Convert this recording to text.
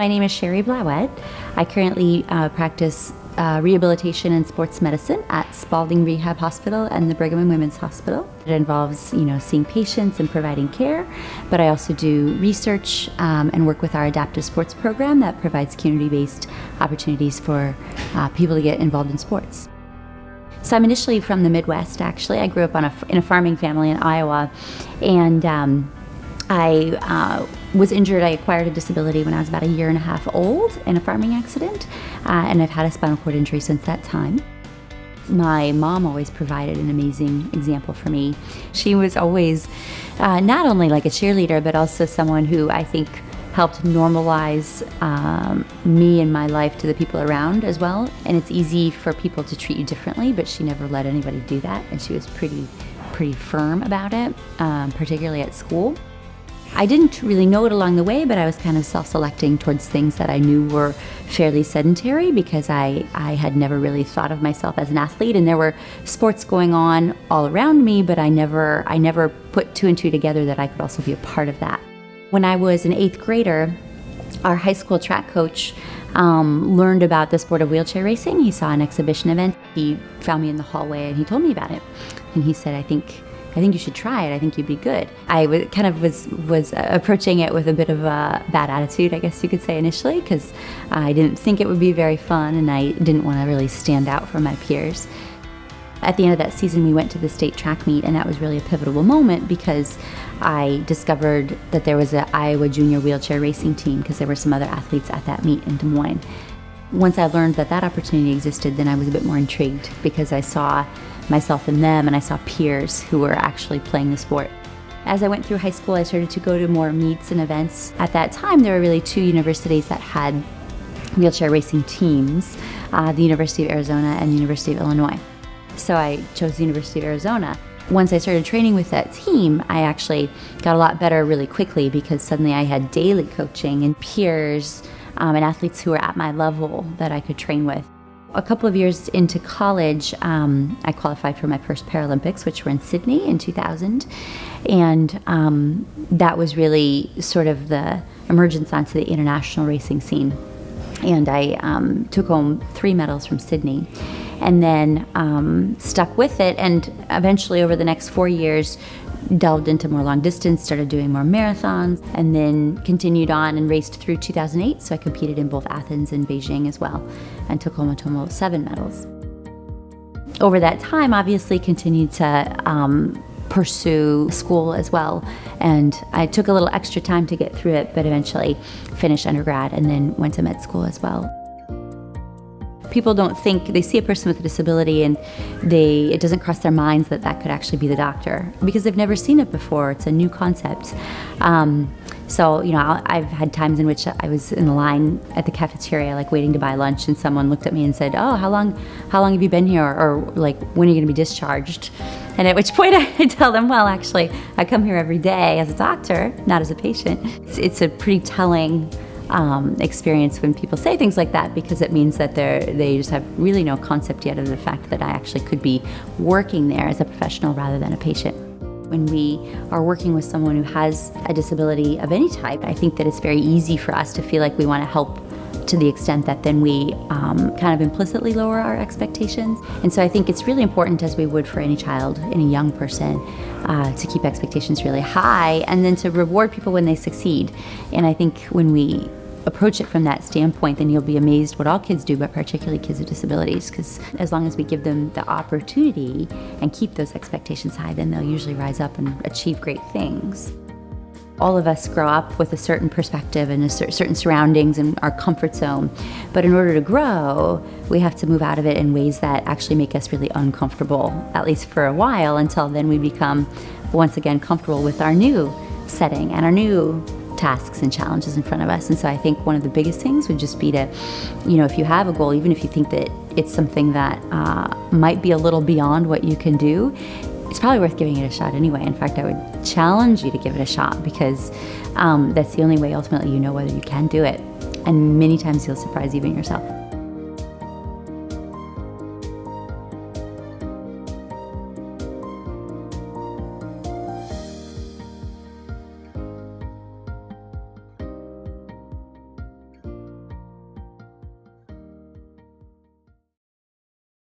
My name is Cheri Blauwet. I currently practice rehabilitation and sports medicine at Spaulding Rehab Hospital and the Brigham and Women's Hospital. It involves, seeing patients and providing care, but I also do research and work with our adaptive sports program that provides community-based opportunities for people to get involved in sports. So I'm initially from the Midwest, actually. I grew up in a farming family in Iowa, and I was injured. I acquired a disability when I was about 1.5 years old in a farming accident, and I've had a spinal cord injury since that time. My mom always provided an amazing example for me. She was always not only like a cheerleader, but also someone who I think helped normalize me and my life to the people around as well. And it's easy for people to treat you differently, but she never let anybody do that, and she was pretty firm about it, particularly at school. I didn't really know it along the way, but I was kind of self-selecting towards things that I knew were fairly sedentary because I had never really thought of myself as an athlete, and there were sports going on all around me, but I never put two and two together that I could also be a part of that. When I was an 8th grader, our high school track coach learned about the sport of wheelchair racing. He saw an exhibition event. He found me in the hallway and he told me about it. And he said, I think you should try it. I think you'd be good. I was approaching it with a bit of a bad attitude, I guess you could say, initially, because I didn't think it would be very fun and I didn't want to really stand out from my peers. At the end of that season, we went to the state track meet, and that was really a pivotal moment because I discovered that there was an Iowa junior wheelchair racing team because there were some other athletes at that meet in Des Moines. Once I learned that that opportunity existed, then I was a bit more intrigued because I saw myself in them and I saw peers who were actually playing the sport. As I went through high school, I started to go to more meets and events. At that time, there were really 2 universities that had wheelchair racing teams, the University of Arizona and the University of Illinois. So I chose the University of Arizona. Once I started training with that team, I actually got a lot better really quickly because suddenly I had daily coaching and peers and athletes who were at my level that I could train with. A couple of years into college, I qualified for my first Paralympics, which were in Sydney in 2000. And that was really sort of the emergence onto the international racing scene. And I took home 3 medals from Sydney and then stuck with it, and eventually over the next 4 years delved into more long distance, started doing more marathons, and then continued on and raced through 2008. So I competed in both Athens and Beijing as well and took home a total of 7 medals. Over that time, obviously continued to pursue school as well, and I took a little extra time to get through it, but eventually finished undergrad and then went to med school as well. People don't think, they see a person with a disability and it doesn't cross their minds that that could actually be the doctor because they've never seen it before. It's a new concept. So, I've had times in which I was in the line at the cafeteria, like waiting to buy lunch, and someone looked at me and said, "Oh, how long have you been here?" Or like, "When are you going to be discharged?" And at which point I tell them, "Well, actually, I come here every day as a doctor, not as a patient." It's a pretty telling experience when people say things like that because it means that they just have really no concept yet of the fact that I actually could be working there as a professional rather than a patient. When we are working with someone who has a disability of any type, I think that it's very easy for us to feel like we want to help to the extent that then we kind of implicitly lower our expectations. And so I think it's really important, as we would for any child, any young person, to keep expectations really high and then to reward people when they succeed. And I think when we approach it from that standpoint, then you'll be amazed what all kids do, but particularly kids with disabilities, because as long as we give them the opportunity and keep those expectations high, then they'll usually rise up and achieve great things. All of us grow up with a certain perspective and certain surroundings and our comfort zone, but in order to grow, we have to move out of it in ways that actually make us really uncomfortable, at least for a while, until then we become once again comfortable with our new setting and our new tasks and challenges in front of us. And so I think one of the biggest things would just be to, if you have a goal, even if you think that it's something that might be a little beyond what you can do, it's probably worth giving it a shot anyway. In fact, I would challenge you to give it a shot because that's the only way ultimately you know whether you can do it. And many times you'll surprise even yourself.